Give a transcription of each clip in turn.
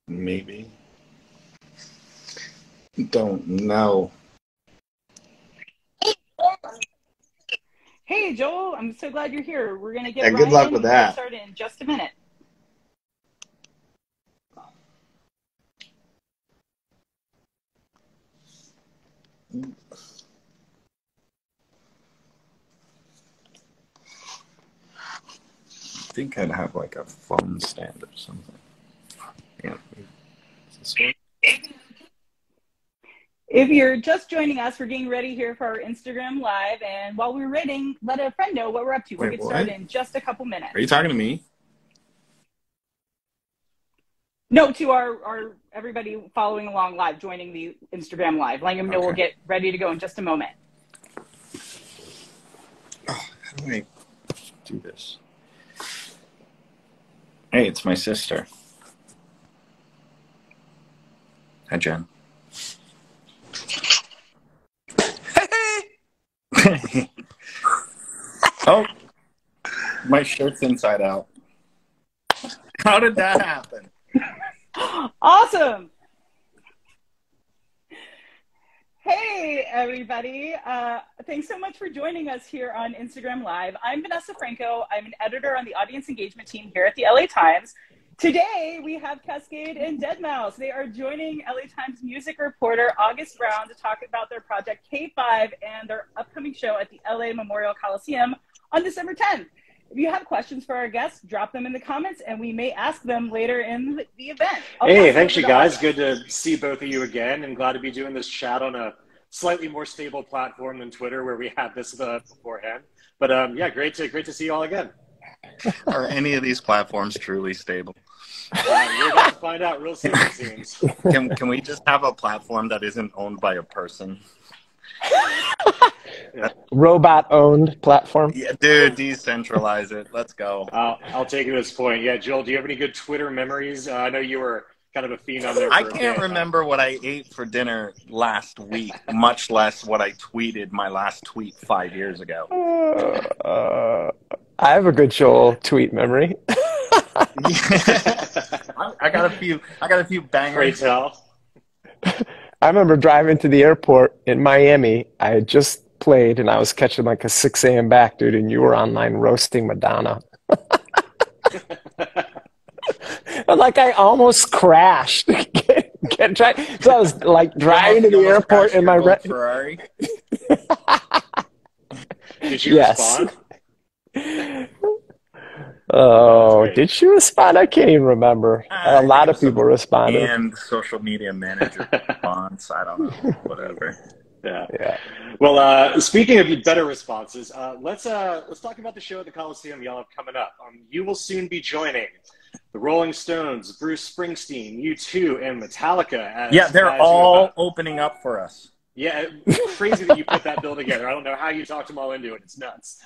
Maybe. Don't know. Hey, Joel, I'm so glad you're here. We're going to get Yeah, good luck Ryan with and that. started in just a minute. I think I'd have like a phone stand or something. Yeah. If you're just joining us, we're getting ready here for our Instagram Live. And while we're waiting, let a friend know what we're up to. We'll Wait, get what? started in just a couple minutes. Are you talking to me? No, to our everybody following along live, joining the Instagram Live. Letting them know We'll get ready to go in just a moment. Oh, how do I do this? Hey, it's my sister. Hi, Jen. Hey! Oh, my shirt's inside out. How did that happen? Awesome. Hey, everybody. Thanks so much for joining us here on Instagram Live. I'm Vanessa Franco. I'm an editor on the audience engagement team here at the LA Times. Today, we have Cascade and Deadmau5. They are joining LA Times music reporter August Brown to talk about their project Kx5 and their upcoming show at the LA Memorial Coliseum on December 10th. If you have questions for our guests, drop them in the comments, and we may ask them later in the event. Hey, thanks, you guys. Good to see both of you again, and glad to be doing this chat on a slightly more stable platform than Twitter, where we had this beforehand. But yeah, great to see you all again. Are any of these platforms truly stable? You're about to find out real soon, it seems. Can we just have a platform that isn't owned by a person? Robot-owned platform? Yeah, dude, decentralize it. Let's go. I'll take it at this point. Yeah, Joel, do you have any good Twitter memories? I know you were kind of a fiend on there. I can't remember what I ate for dinner last week, much less what I tweeted my last tweet 5 years ago. I have a good Joel tweet memory. I got a few bangers. Great tell. I remember driving to the airport in Miami. I had just played, and I was catching like a 6 a.m. back, dude, and you were online roasting Madonna. Like I almost crashed. So I was like driving to the airport in my Ferrari. Did you respond? Oh, did she respond? I can't even remember. A lot of people responded. And social media manager response. I don't know. Whatever. Yeah. Well, speaking of better responses, let's talk about the show at the Coliseum y'all have coming up. You will soon be joining the Rolling Stones, Bruce Springsteen, U2, and Metallica. Yeah, they're all opening up for us. Yeah, crazy that you put that bill together. I don't know how you talked them all into it. It's nuts.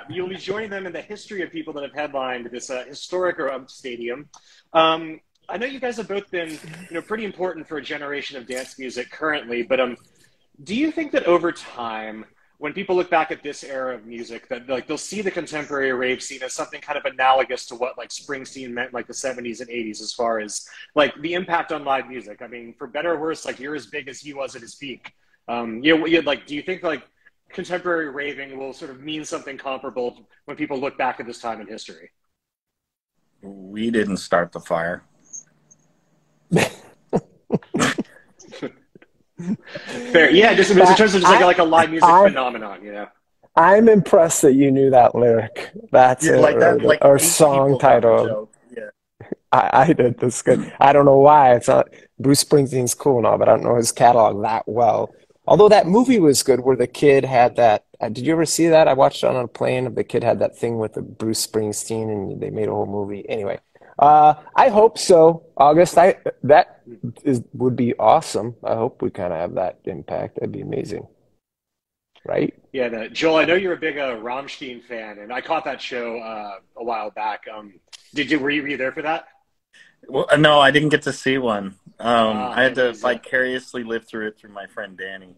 You'll be joining them in the history of people that have headlined this historic stadium. I know you guys have both been, pretty important for a generation of dance music currently, but do you think that over time, when people look back at this era of music, that like they'll see the contemporary rave scene as something kind of analogous to what like Springsteen meant like the 70s and 80s as far as like the impact on live music? I mean, for better or worse, like you're as big as he was at his peak. Do you think like contemporary raving will sort of mean something comparable when people look back at this time in history? We didn't start the fire. Fair. Yeah, just in terms of just like a live music phenomenon, I'm impressed that you knew that lyric. That's or song title. Yeah. I did. That's good. I don't know why. It's not Bruce Springsteen's cool now, but I don't know his catalog that well. Although that movie was good where the kid had that. Did you ever see that? I watched it on a plane. The kid had that thing with the Bruce Springsteen, and they made a whole movie. Anyway, I hope so, August. Would be awesome. I hope we kind of have that impact. That'd be amazing, right? Yeah, Joel. I know you're a big Rammstein fan, and I caught that show a while back. Were you there for that? Well, no, I didn't get to see one. I had to vicariously live through it through my friend Danny.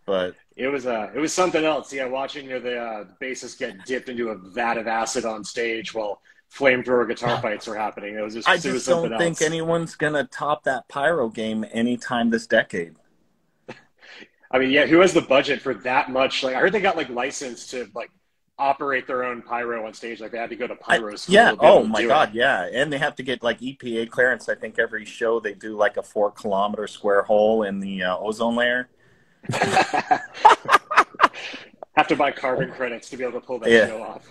But it was something else. Yeah, watching the bassist get dipped into a vat of acid on stage while flamethrower guitar fights were happening. It I was just something don't think else. anyone's gonna top that pyro game anytime this decade. I mean, yeah, who has the budget for that much? Like, I heard they got like licensed to like operate their own pyro on stage. Like, they had to go to pyro school Yeah. to be Oh able to my do it. God. Yeah. And they have to get like EPA clearance. I think every show they do like a 4 kilometer square hole in the ozone layer. Have to buy carbon credits to be able to pull that Yeah. show off.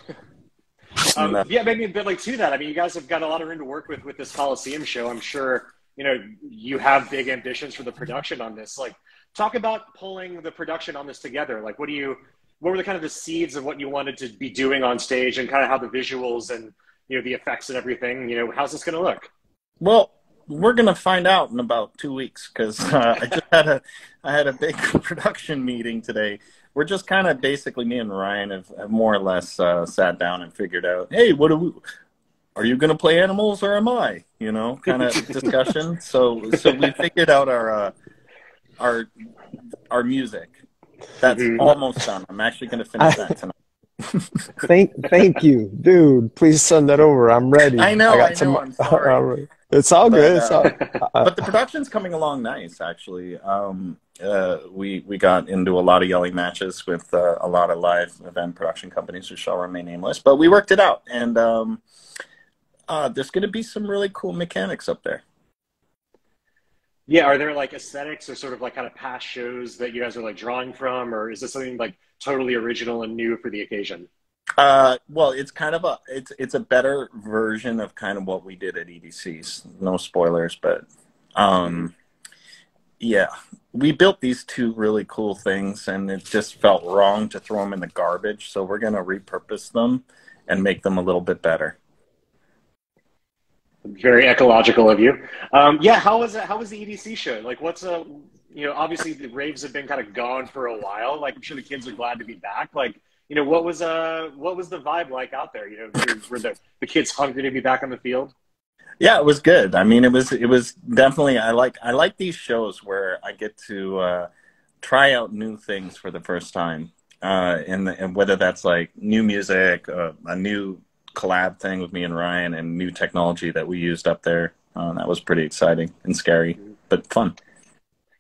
No. Yeah, maybe a bit like to that. I mean, you guys have got a lot of room to work with this Coliseum show. I'm sure, you know, you have big ambitions for the production on this. Like, talk about pulling the production on this together. Like, what were the kind of the seeds of what you wanted to be doing on stage, and kind of how the visuals and, you know, the effects and everything, you know, how's this going to look? Well, we're gonna find out in about 2 weeks because I had a big production meeting today. We're just kind of basically, me and Ryan have more or less sat down and figured out, hey, are you gonna play animals or am I? You know, kind of discussion. So we figured out our music. That's almost done. I'm actually gonna finish that tonight. Thank you, dude. Please send that over. I'm ready. I know. I'm sorry. It's all good. It's all. But the production's coming along nice, actually. We got into a lot of yelling matches with a lot of live event production companies who shall remain nameless, but we worked it out, and there's going to be some really cool mechanics up there. Yeah, are there like aesthetics or sort of like kind of past shows that you guys are like drawing from, or is this something like totally original and new for the occasion? Well, it's kind of it's a better version of kind of what we did at EDC's. No spoilers, but yeah, we built these two really cool things, and it just felt wrong to throw them in the garbage. So we're gonna repurpose them and make them a little bit better. Very ecological of you. Yeah, how was it? How was the EDC show? Like, you know, obviously the raves have been kind of gone for a while. Like, I'm sure the kids are glad to be back. Like, you know, what was the vibe like out there? You know, were the kids hungry to be back on the field? Yeah, it was good. I mean, it was definitely, I like these shows where I get to try out new things for the first time, and whether that's like new music, a new collab thing with me and Ryan, and new technology that we used up there. That was pretty exciting and scary, but fun.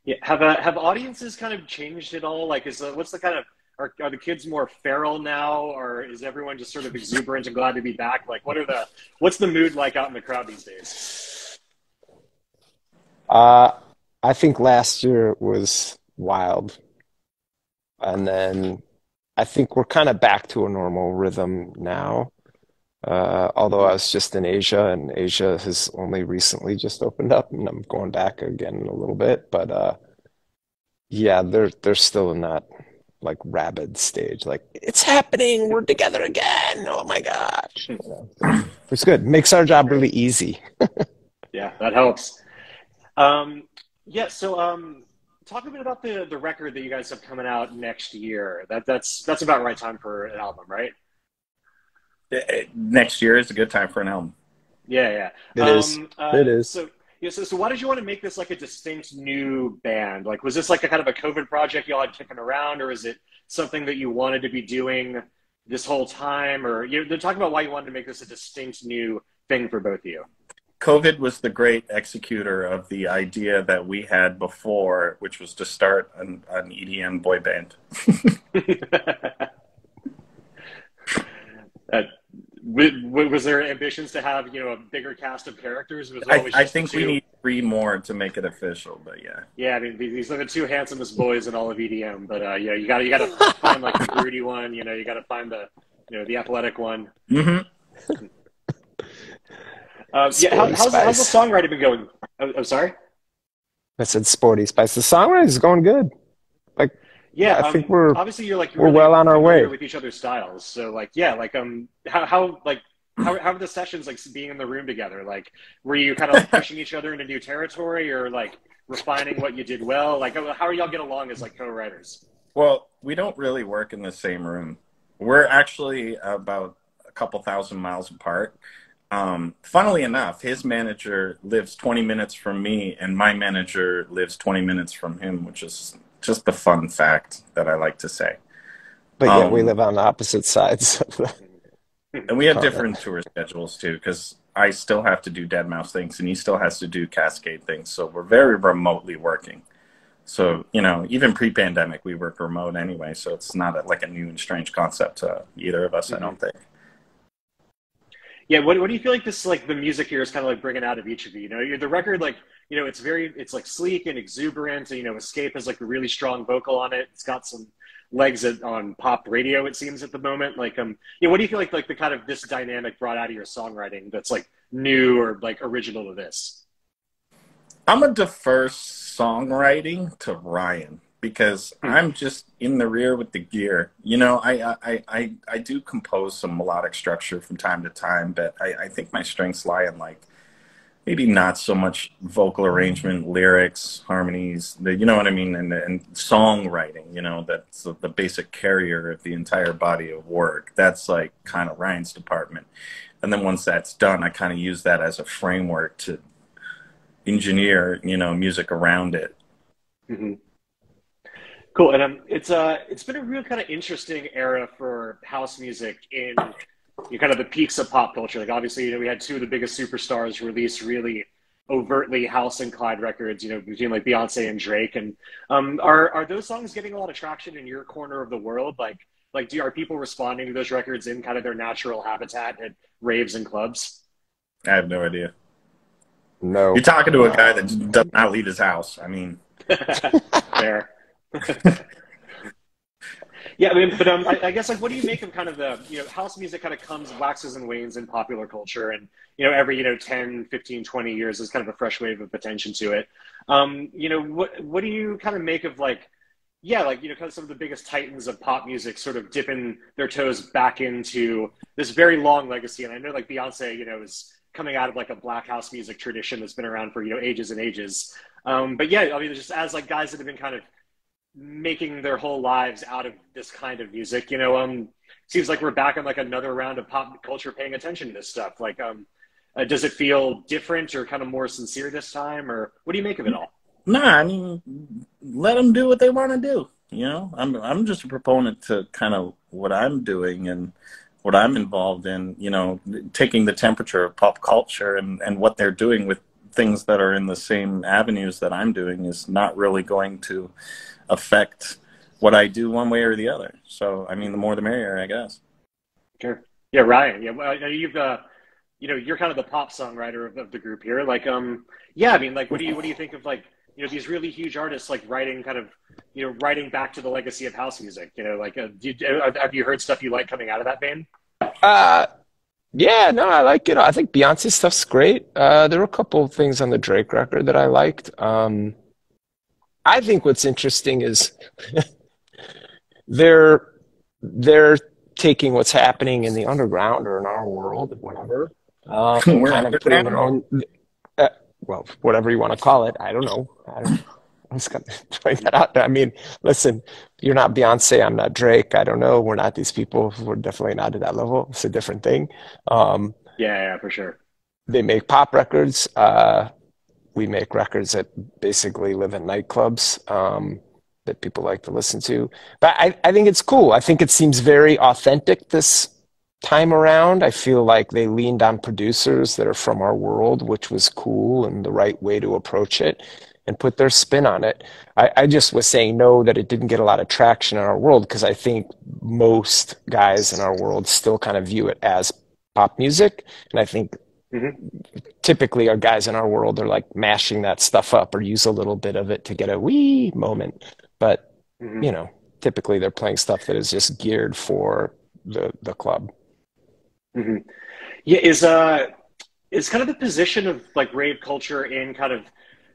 Yeah, have audiences kind of changed at all? Like, what's the kind of are the kids more feral now, or is everyone just sort of exuberant and glad to be back? Like, what's the mood like out in the crowd these days? I think last year was wild, and then I think we're kind of back to a normal rhythm now. Although I was just in Asia, and Asia has only recently just opened up, and I'm going back again in a little bit. But yeah, they're still in that like rabid stage. Like, it's happening, we're together again. Oh my gosh. You know, so it's good. Makes our job really easy. Yeah, that helps. Yeah, so talk a bit about the record that you guys have coming out next year. That's about right time for an album, right? Next year is a good time for an album. Yeah, It is. It is. So, yeah, so why did you want to make this like a distinct new band? Like, was this like a kind of a COVID project y'all had kicking around, or is it something that you wanted to be doing this whole time? Or they're talking about why you wanted to make this a distinct new thing for both of you. COVID was the great executor of the idea that we had before, which was to start an EDM boy band. Was there ambitions to have, you know, a bigger cast of characters? Was I think we need 3 more to make it official, but yeah. Yeah, I mean, these are the 2 handsomest boys in all of EDM, but yeah, you gotta find like the broody one, you know, you gotta find the athletic one. Mm-hmm. Yeah, how's the songwriting been going? I'm sorry? I said Sporty Spice. The songwriting is going good. Like, yeah, I think we're obviously you're we're well on our way with each other's styles. So like, yeah, like how are the sessions like being in the room together? Like, were you kind of like pushing each other into new territory, or like refining what you did well? Like, how are y'all get along as like co-writers? Well, we don't really work in the same room. We're actually about a couple thousand miles apart. Funnily enough, his manager lives 20 minutes from me, and my manager lives 20 minutes from him, which is just a fun fact that I like to say. But yet we live on opposite sides of the And we have different comment. tour schedules too, because I still have to do Dead Mouse things and he still has to do Cascade things. So we're very remotely working. So, you know, even pre-pandemic, we work remote anyway. So it's not like a new and strange concept to either of us, I Hmm. don't think. Yeah, what do you feel like this like the music here is kind of like bringing out of each of you? You know, the record like it's like sleek and exuberant. And, you know, Escape has like a really strong vocal on it. It's got some legs on pop radio. It seems at the moment. Like yeah, what do you feel like the kind of this dynamic brought out of your songwriting that's like new or like original to this? I'm gonna defer songwriting to Ryan because Hmm. I'm just in the rear with the gear. You know, I do compose some melodic structure from time to time, but I think my strengths lie in like maybe not so much vocal arrangement, lyrics, harmonies, you know what I mean, and songwriting. You know, that's the basic carrier of the entire body of work. That's like kind of Ryan's department. And then once that's done, I kind of use that as a framework to engineer, you know, music around it. Hmm. Cool. And it's been a real kind of interesting era for house music in kind of the peaks of pop culture. Like obviously, you know, we had two of the biggest superstars release really overtly house inclined records, you know, between like Beyonce and Drake. And are those songs getting a lot of traction in your corner of the world? Like are people responding to those records in kind of their natural habitat at raves and clubs? I have no idea. You're No. talking to a guy that does not leave his house. I mean, Fair. Yeah, I mean, but I guess like, what do you make of kind of the, you know, house music kind of comes, waxes and wanes in popular culture, and you know, every 10, 15, 20 years is kind of a fresh wave of attention to it. You know, what do you kind of make of like, yeah, like kind of some of the biggest titans of pop music sort of dipping their toes back into this very long legacy, and I know like Beyonce, is coming out of like a black house music tradition that's been around for ages and ages. But yeah, I mean, just as like guys that have been kind of making their whole lives out of this kind of music. Seems like we're back on like another round of pop culture paying attention to this stuff. Like, does it feel different or kind of more sincere this time, or what do you make of it all? nah, I mean, let them do what they want to do. You know, I'm just a proponent to kind of what I'm doing and what I'm involved in. You know, taking the temperature of pop culture and what they're doing with things that are in the same avenues that I'm doing is not really going to affect what I do one way or the other. So, I mean, the more the merrier, I guess. Sure. Yeah, Ryan. Yeah, well, I know you're kind of the pop songwriter of the group here. Like, yeah, I mean, like, what do you think of like, these really huge artists like writing kind of, writing back to the legacy of house music? Like, have you heard stuff you like coming out of that vein? Uh, yeah, no, I like it. I think Beyonce stuff's great. There were a couple of things on the Drake record that I liked. I think what's interesting is they're they're taking what's happening in the underground or in our world, whatever, and We're kind of putting their underground. own, uh, well, whatever you want to call it. I don't know. I'm just gonna point that out there. I mean, listen, you're not Beyonce, I'm not Drake. I don't know. We're not these people. We're definitely not at that level. It's a different thing. Um, Yeah, yeah, for sure. they make pop records. We make records that basically live in nightclubs that people like to listen to. But I think it's cool. I think it seems very authentic this time around. I feel like they leaned on producers that are from our world, which was cool and the right way to approach it and put their spin on it. I just was saying no, that it didn't get a lot of traction in our world because I think most guys in our world still kind of view it as pop music. And I think Hmm. typically our guys in our world are like mashing that stuff up or use a little bit of it to get a wee moment. But, Hmm. you know, typically they're playing stuff that is just geared for the club. Hmm. Yeah, is kind of the position of like rave culture in kind of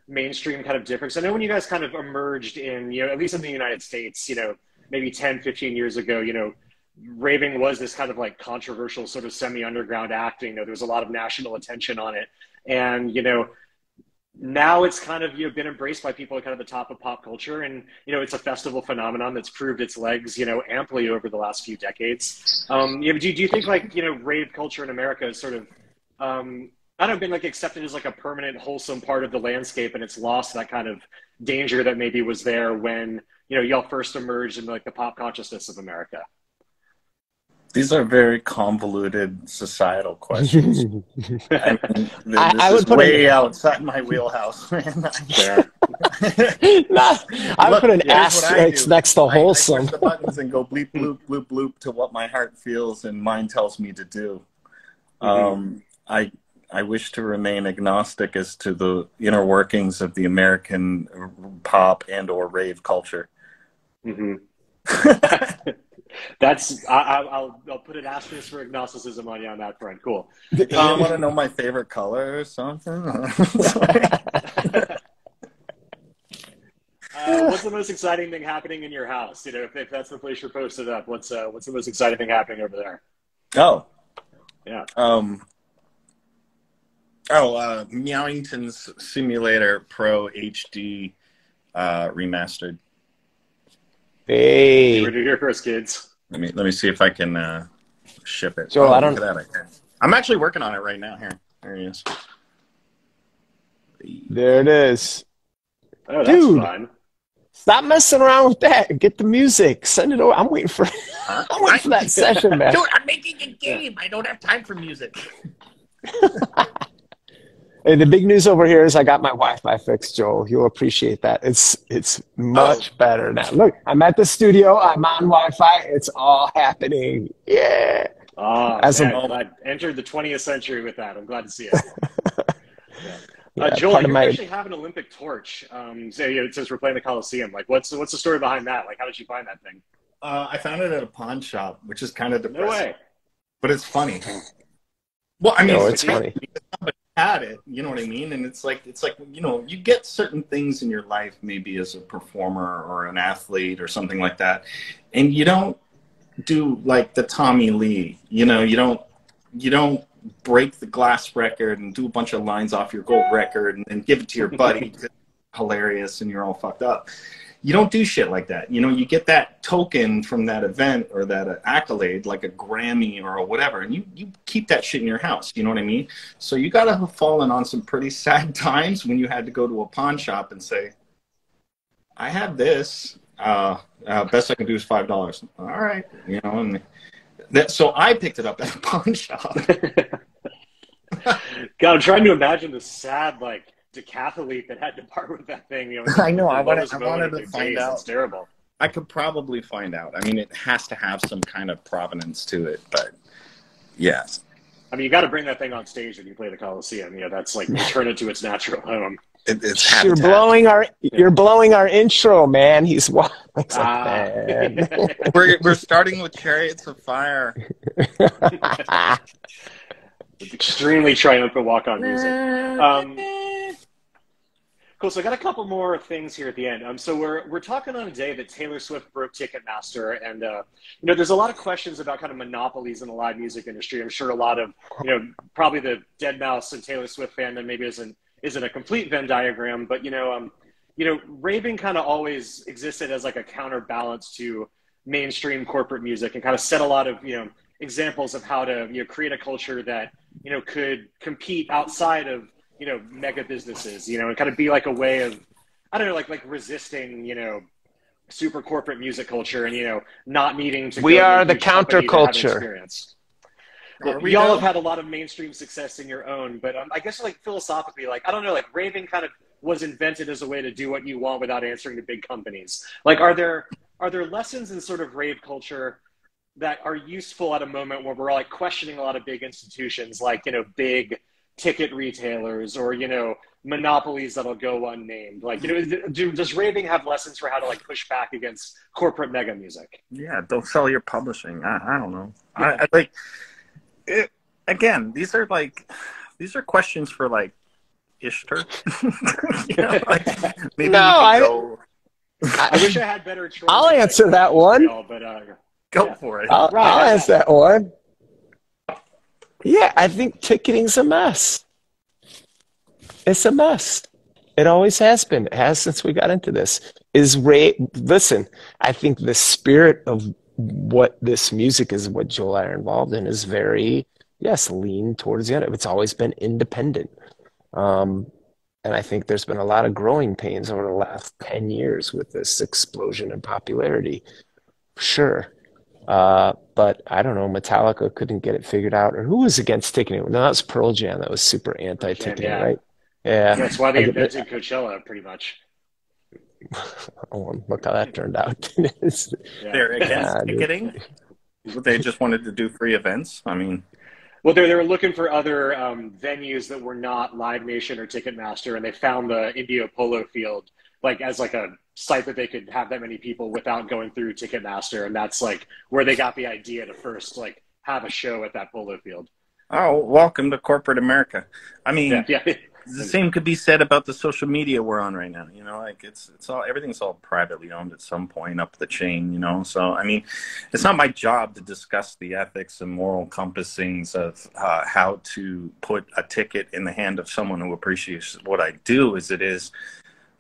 mainstream kind of difference. I know when you guys kind of emerged in, at least in the United States, maybe 10, 15 years ago, raving was this kind of like controversial sort of semi-underground act. There was a lot of national attention on it. And, now it's kind of, been embraced by people at kind of the top of pop culture. And, it's a festival phenomenon that's proved its legs, amply over the last few decades. Do you think like, rave culture in America is sort of, I don't know, been like accepted as like a permanent, wholesome part of the landscape, and it's lost that kind of danger that maybe was there when y'all first emerged in like the pop consciousness of America. These are very convoluted societal questions. I mean, I this is would put way an outside my wheelhouse, man. Fair. no, I would Look, put an here's what I asterisk do. next to I push wholesome. the buttons and go bleep, bloop, bloop, bloop to what my heart feels and mind tells me to do. I I wish to remain agnostic as to the inner workings of the American pop and or rave culture. Mm-hmm. That's I'll put an asterisk for agnosticism on you on that front. Cool. You want to know my favorite color or something? What's the most exciting thing happening in your house? You know, if that's the place you're posted up, what's the most exciting thing happening over there? Oh, Yeah. Meowington's Simulator Pro HD remastered. You were Hey, here first, kids. Let me see if I can ship it. Joel, Oh, I look don't. at that! I can. I'm actually working on it right now. Here, there he is. There it is. Oh, that's Dude, fun. stop messing around with that. Get the music. Send it over. I'm waiting for Huh? I'm waiting for that session, man. Dude, I'm making a game. I don't have time for music. Hey, the big news over here is I got my Wi-Fi fixed, Joel. You'll appreciate that. It's Oh, much better now. Look, I'm at the studio. I'm on Wi-Fi. It's all happening. Yeah. Oh, As man, a glad entered the 20th century with that. I'm glad to see it. Yeah. yeah, Joel, part of you my actually have an Olympic torch. So it says we're playing the Coliseum. Like, what's the story behind that? Like, how did you find that thing? I found it at a pawn shop, which is kind of No depressing, way. but it's funny. Well, I mean, no, it's it's funny. because somebody had it. You know what I mean? And it's like you get certain things in your life, maybe as a performer or an athlete or something like that, and you don't do like the Tommy Lee. You don't break the glass record and do a bunch of lines off your gold record and then give it to your buddy because it's hilarious and you're all fucked up. You don't do shit like that. You get that token from that event or that accolade, like a Grammy or whatever, and you keep that shit in your house. You know what I mean? So you got to have fallen on some pretty sad times when you had to go to a pawn shop and say, I have this. Best I can do is $5. All right. And so I picked it up at a pawn shop. God, I'm trying to imagine the sad, like, decathlete that had to part with that thing. I know. I wanted of to their find days. out. It's terrible. I could probably find out. I mean, it has to have some kind of provenance to it, but yes. I mean, you got to bring that thing on stage when you play the Coliseum. That's like return it to its natural home. It's You're habitat. blowing our intro, man. He's like, man. We're starting with Chariots of Fire. It's extremely triumphant walk-on music. Cool. So I got a couple more things here at the end. So we're talking on a day that Taylor Swift broke Ticketmaster, and there's a lot of questions about kind of monopolies in the live music industry. I'm sure a lot of probably the Deadmau5 and Taylor Swift fandom maybe isn't a complete Venn diagram, but raving kind of always existed as like a counterbalance to mainstream corporate music, and kind of set a lot of examples of how to create a culture that could compete outside of mega businesses, and kind of be like a way of, I don't know, like resisting, super corporate music culture and, not needing to We go to are a the huge company to have an counterculture. experience. Are we Y'all now? have had a lot of mainstream success in your own, but I guess like philosophically, like, I don't know, like raving kind of was invented as a way to do what you want without answering to big companies. Like, are there lessons in sort of rave culture that are useful at a moment where we're like questioning a lot of big institutions, like, big ticket retailers or, monopolies that'll go unnamed? Like, does raving have lessons for how to like push back against corporate mega music? Yeah, don't sell your publishing. I don't know. I like it, again. These are questions for like Ishtar. Like maybe No, I wish I had better choices. I'll answer that one. But go for it. I'll answer that one. Yeah, I think ticketing's a mess. It's a mess. It always has been. It has since we got into this. Listen, I think the spirit of what this music is, what Joel and I are involved in, is very, yes, lean towards the end. It's always been independent. And I think there's been a lot of growing pains over the last 10 years with this explosion in popularity. Sure. But I don't know, Metallica couldn't get it figured out. Or who was against ticketing? No, that was Pearl Jam that was super Pearl Jam, anti-ticketing, yeah. right? Yeah. That's why I they get it. invented Coachella, pretty much. Oh, look how that turned out. It's- Yeah. They're against dude. ticketing. They just wanted to do free events. I mean, Well, they were looking for other venues that were not Live Nation or Ticketmaster, and they found the Indio Polo Field like as like a site that they could have that many people without going through Ticketmaster, and that's like where they got the idea to first like have a show at that polo field. oh, welcome to corporate America. I Yeah, mean, yeah. the same could be said about the social media we're on right now. You know, like it's all everything's all privately owned at some point up the chain. You know, so I mean, it's not my job to discuss the ethics and moral compassings of how to put a ticket in the hand of someone who appreciates what I do. As it is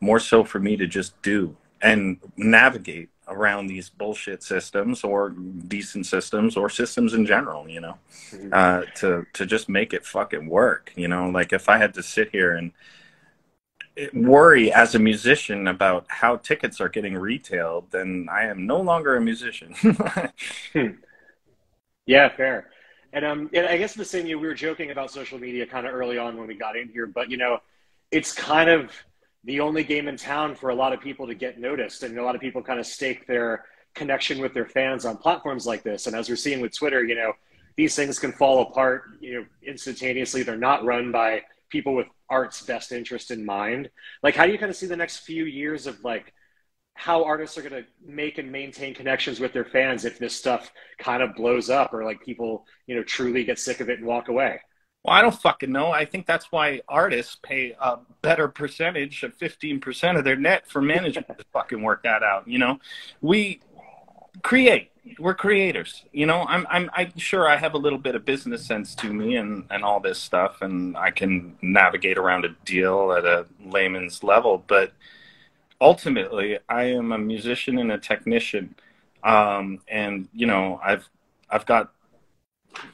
more so for me to just do and navigate around these bullshit systems or decent systems or systems in general, you know, Mhm. to just make it fucking work, you know. Like if I had to sit here and worry as a musician about how tickets are getting retailed, then I am no longer a musician. Yeah, fair. And I guess the same, we were joking about social media kind of early on when we got in here, but it's kind of the only game in town for a lot of people to get noticed, and a lot of people kind of stake their connection with their fans on platforms like this. And as we're seeing with Twitter, these things can fall apart, instantaneously. They're not run by people with art's best interest in mind. Like, how do you kind of see the next few years of like how artists are going to make and maintain connections with their fans if this stuff kind of blows up, or like people, truly get sick of it and walk away? Well, I don't fucking know. I think that's why artists pay a better percentage of 15% of their net for management to fucking work that out. You know, we create. We're creators. You know, I'm sure I have a little bit of business sense to me and all this stuff, and I can navigate around a deal at a layman's level. But ultimately, I am a musician and a technician, and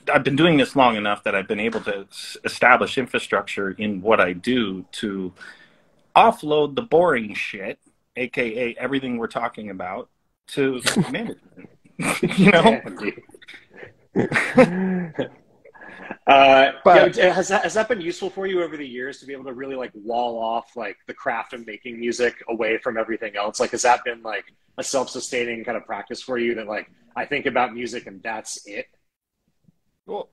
I've been doing this long enough that I've been able to establish infrastructure in what I do to offload the boring shit, aka everything we're talking about, to management. You know? But Has that been useful for you over the years to be able to really like wall off like the craft of making music away from everything else? Like, has that been like a self-sustaining kind of practice for you that like I think about music and that's it? Well,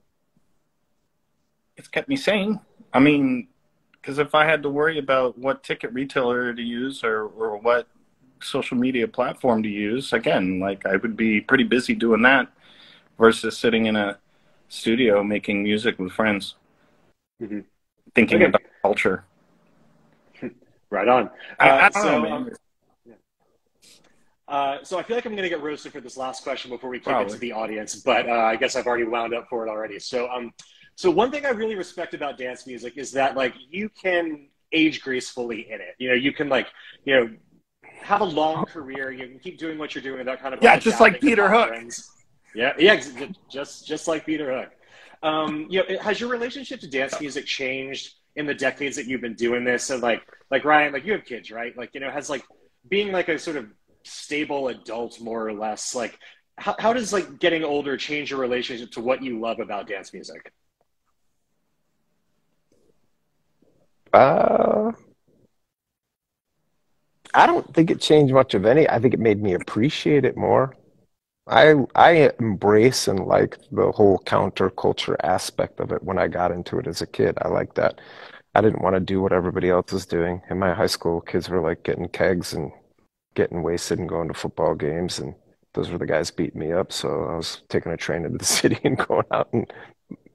it's kept me sane. I mean, because if I had to worry about what ticket retailer to use or what social media platform to use, again, like I would be pretty busy doing that versus sitting in a studio making music with friends, Mm-hmm. thinking Okay, about culture. right on. I don't know, man. So I feel like I'm going to get roasted for this last question before we kick it to Probably. the audience, but I guess I've already wound up for it already. So one thing I really respect about dance music is that like you can age gracefully in it. You can like have a long career. You can keep doing what you're doing without kind of like Yeah, just like adapting to Peter pop Hook. trends. Yeah, just like Peter Hook. Has your relationship to dance music changed in the decades that you've been doing this? And like Ryan, like you have kids, right? Like has like being like a sort of stable adult more or less, like how does like getting older change your relationship to what you love about dance music? uh, I don't think it changed much of any. I think it made me appreciate it more. I embrace and like the whole counterculture aspect of it when I got into it as a kid. I like that. I didn't want to do what everybody else was doing. In my high school, kids were like getting kegs and getting wasted and going to football games, and those were the guys beating me up. So I was taking a train into the city and going out and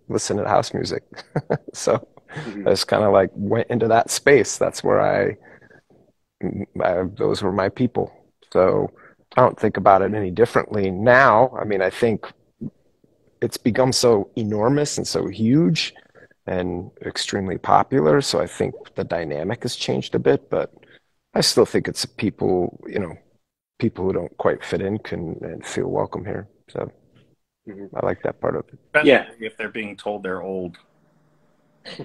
listening to house music. So Mm-hmm. I just kind of like went into that space. That's where those were my people. So I don't think about it any differently now. I mean, I think it's become so enormous and so huge and extremely popular. So I think the dynamic has changed a bit, but I still think it's people, people who don't quite fit in can and feel welcome here. So Mm-hmm. I like that part of it. Yeah. Especially if they're being told they're old. Well,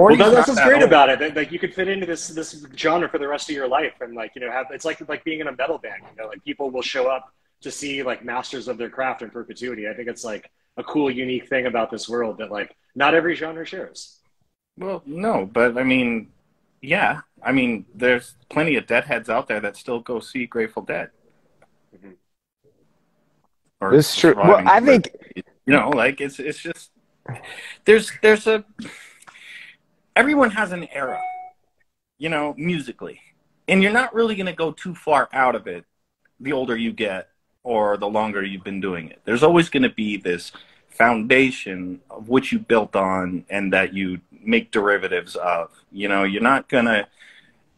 40's that's not what's that great old. about it. That, like you could fit into this genre for the rest of your life, and like have it's like being in a metal band. Like people will show up to see like masters of their craft in perpetuity. I think it's like a cool, unique thing about this world that like not every genre shares. Well, no, but I mean, yeah. I mean, there's plenty of deadheads out there that still go see Grateful Dead Mhm. or This is the true. Well, surviving. I But, think like it's just there's a everyone has an era, musically, and you're not really going to go too far out of it the older you get or the longer you've been doing it. There's always going to be this foundation of which you built on and that you make derivatives of. You're not going to,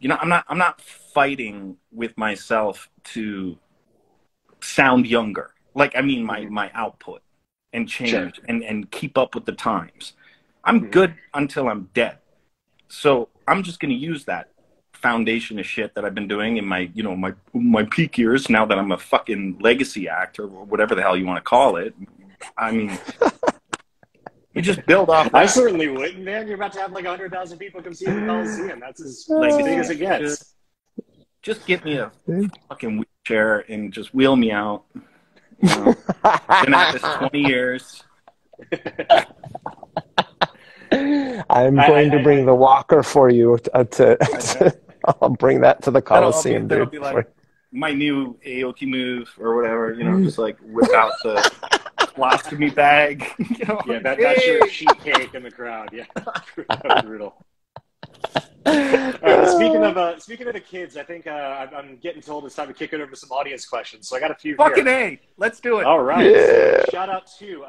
I'm not fighting with myself to sound younger. Like, I mean, my output and Sure. change and keep up with the times. I'm Mhm. good until I'm dead. So I'm just going to use that foundation of shit that I've been doing in my peak years, now that I'm a fucking legacy act or whatever the hell you want to call it. I mean, you just build off I that. certainly wouldn't, man. You're about to have like 100,000 people come see you at the Coliseum. That's as Legacy big as it act. gets. Just get me a fucking wheelchair and just wheel me out. Been at this 20 years. I'm going to bring the walker for you I'll bring that to the Coliseum, That'll dude. be like my new Aoki move or whatever, just like whip out the colostomy bag. Yeah, that's your sheet cake in the crowd. Yeah, brutal. All right. Speaking of the kids, I think I'm getting told it's time to kick it over to some audience questions. So I got a few Fucking here. A. Let's do it. All right. Yeah. So shout out to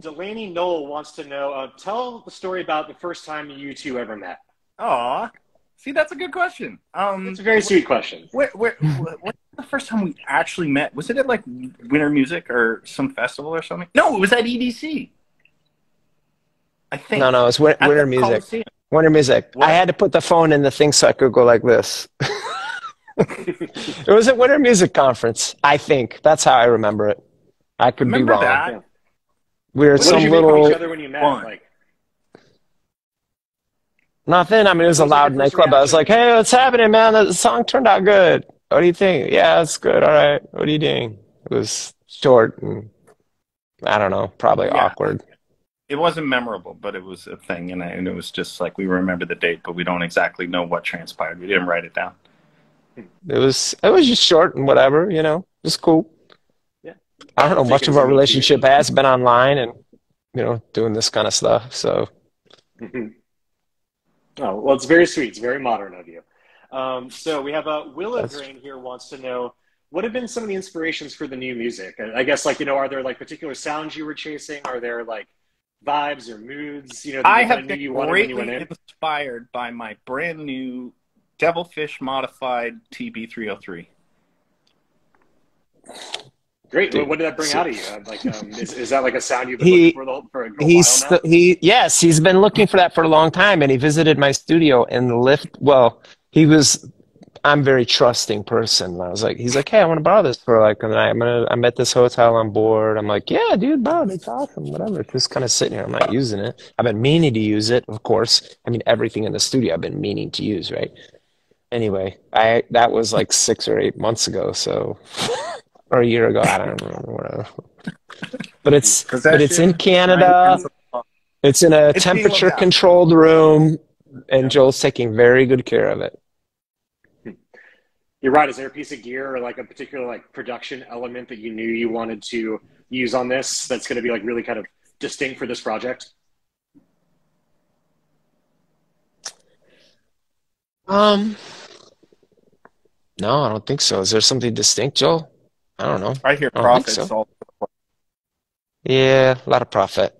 Delaney Knoll wants to know. Tell the story about the first time you two ever met. Aw. See, that's a good question. It's a very sweet question. What's the first time we actually met? Was it at like Winter Music or some festival or something? No, it was at EDC. I think. No, it was At Winter the Music. Coliseum. Winter Music. What? I had to put the phone in the thing so I could go like this. It was at Winter Music Conference, I think. That's how I remember it. I could be Remember wrong. that? Yeah. We were at What some did you make of little each other when you met? Fun. Like, nothing. I mean, it was a what was like loud your first nightclub. I was like, reaction? "Hey, what's happening, man? The song turned out good. What do you think?" "Yeah, it's good. All right. What are you doing?" It was short and I don't know, probably Yeah. awkward. It wasn't memorable, but it was a thing, and it was just like we remember the date, but we don't exactly know what transpired. We didn't write it down. It was just short and whatever, Just cool. Yeah. I don't know, Take much it of as a our meet relationship has been online and doing this kind of stuff. So cute. Oh, well, it's very sweet. It's very modern of you. So we have Willow that's Grain here wants to know what have been some of the inspirations for the new music? I guess like, are there like particular sounds you were chasing? Are there like vibes or moods, that you I kind of have knew been you wanted when you went greatly in? inspired by my brand new Devilfish modified TB303. Great. dude. What did that bring So out of you? Like, is that like a sound you've been looking for a while now? Yes, he's been looking for that for a long time, and he visited my studio in the lift. Well, I'm a very trusting person. And he's like, "Hey, I want to borrow this for like a night. I'm at this hotel on board." I'm like, "Yeah, dude, borrow it. It's awesome. Whatever." It's just kind of sitting here. I'm not using it. I've been meaning to use it, of course. I mean, everything in the studio I've been meaning to use, right? Anyway, that was like 6 or 8 months ago, so or a year ago. I don't remember, whatever. But it's Because that in shit is 90 Canada. cents a pop. It's in a It's being looked temperature after. controlled room, and Yeah. Joel's taking very good care of it. You're right. Is there a piece of gear or like a particular like production element that you knew you wanted to use on this that's going to be like really kind of distinct for this project? Um, no, I don't think so. Is there something distinct, Joel? I don't know. I hear I don't think profits so. all. Yeah, a lot of profit.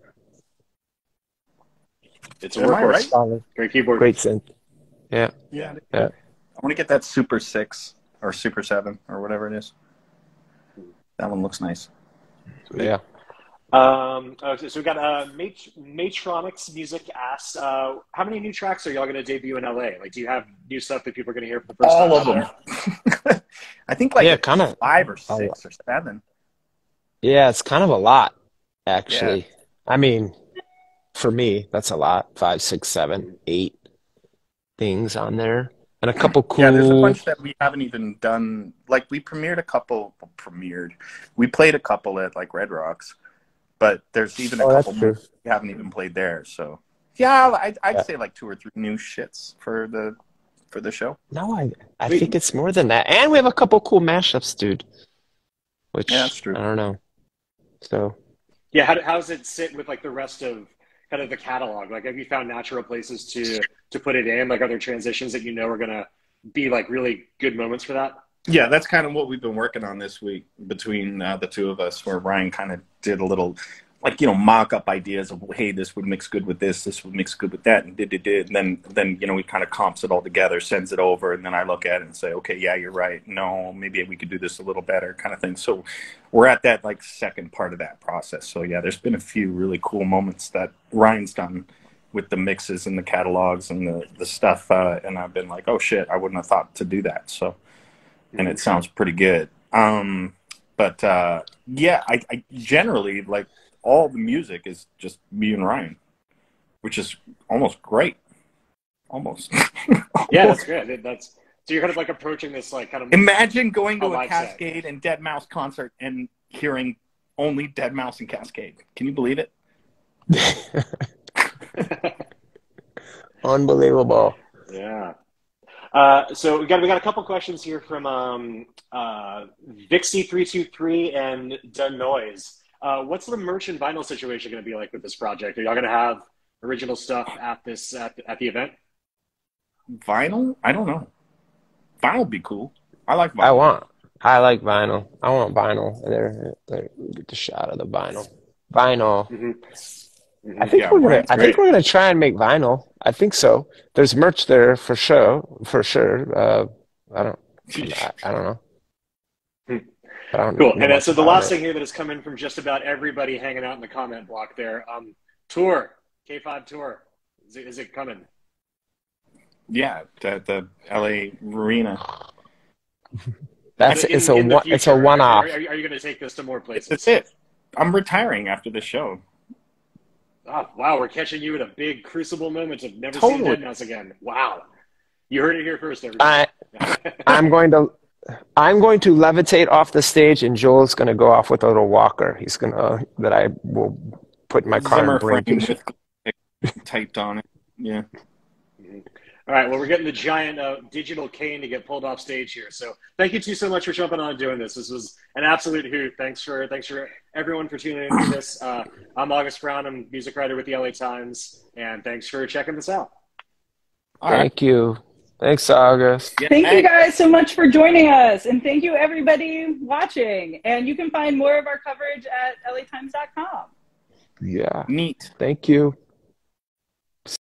It's a Am I workhorse. right? Solid. Great keyboard. Great synth. Yeah, Yeah. yeah. I want to get that Super 6 or Super 7 or whatever it is. That one looks nice. Yeah. Okay, so we got Matronics Music asks, how many new tracks are y'all going to debut in LA? Like, do you have new stuff that people are going to hear for the first time All of out them. there? I think like Yeah, kind of. 5 or 6 or 7. Yeah, it's kind of a lot, Yeah. actually. I mean, for me, that's a lot. 5, 6, 7, 8 things on there. and a couple Yeah, there's a cool. bunch that we haven't even done. Like we premiered a couple. We played a couple at like Red Rocks, but there's even a Oh, couple that's more true. we haven't even played there. So yeah, I'd Yeah. say like 2 or 3 new shits for the show. No, I Sweet. think it's more than that. And we have a couple cool mashups, dude, Yeah, that's which true. I don't know. So, Yeah, how does it sit with like the rest of kind of the catalog? Like, have you found natural places to put it in? Like, are there transitions that you know are gonna be like really good moments for that? Yeah, that's kind of what we've been working on this week between the two of us, where Ryan kind of did a little, like, mock up ideas of, hey, this would mix good with this would mix good with that, and did. And then he kind of comps it all together, sends it over, and then I look at it and say, okay, yeah, you're right. No, maybe we could do this a little better, kind of thing. So we're at that like second part of that process. So yeah, there's been a few really cool moments that Ryan's done with the mixes and the catalogs and the stuff, and I've been like, oh shit, I wouldn't have thought to do that. So. And it sounds pretty good. But yeah, I generally like all the music is just me and Ryan, which is almost great. Almost. Yeah, that's good. That's so you're kind of like approaching this like kind of Imagine going a to a live set. Cascade and Dead Mouse concert and hearing only Dead Mouse and Cascade. Can you believe it? unbelievable. Yeah. So we got a couple questions here from Vixie323 and Dun Noise. What's the merch and vinyl situation going to be like with this project? Are y'all going to have original stuff at the event? Vinyl? I don't know. Vinyl would be cool. I like I vinyl. want. I like vinyl. I want vinyl. There, get the shot of the vinyl. Vinyl. Mm-hmm. I Mm-hmm. think Yeah, we're gonna. Ryan's I think great. we're gonna try and make vinyl. I think so. There's merch there for sure. For sure. I don't. I don't know. I Cool. don't know And much so the about last it. thing here that has come in from just about everybody hanging out in the comment block there. Tour K5 tour. Is it coming? Yeah, the LA Arena. That's it's a In the one. It's a future, one-off. are you going to take this to more That's places? it. I'm retiring after this show. Oh, wow, we're catching you at a big crucible moment of never seeing Totally. Dead Mouse again. Wow. You heard it here first, everybody. I I'm going to I'm going to levitate off the stage, and Joel's going to go off with a little walker. He's gonna that I will put in my car and Zimmer bring frame to. with typed on it. Yeah. All right, well, we're getting the giant digital cane to get pulled off stage here. So thank you two so much for jumping on and doing this. This was an absolute hoot. Thanks for everyone for tuning in for this. I'm August Brown. I'm a music writer with the LA Times, and thanks for checking this out. All right. Thank you. Thanks, August. Yeah, Thank you thanks. guys so much for joining us. And thank you everybody watching. And you can find more of our coverage at latimes.com. Yeah. Neat. Thank you.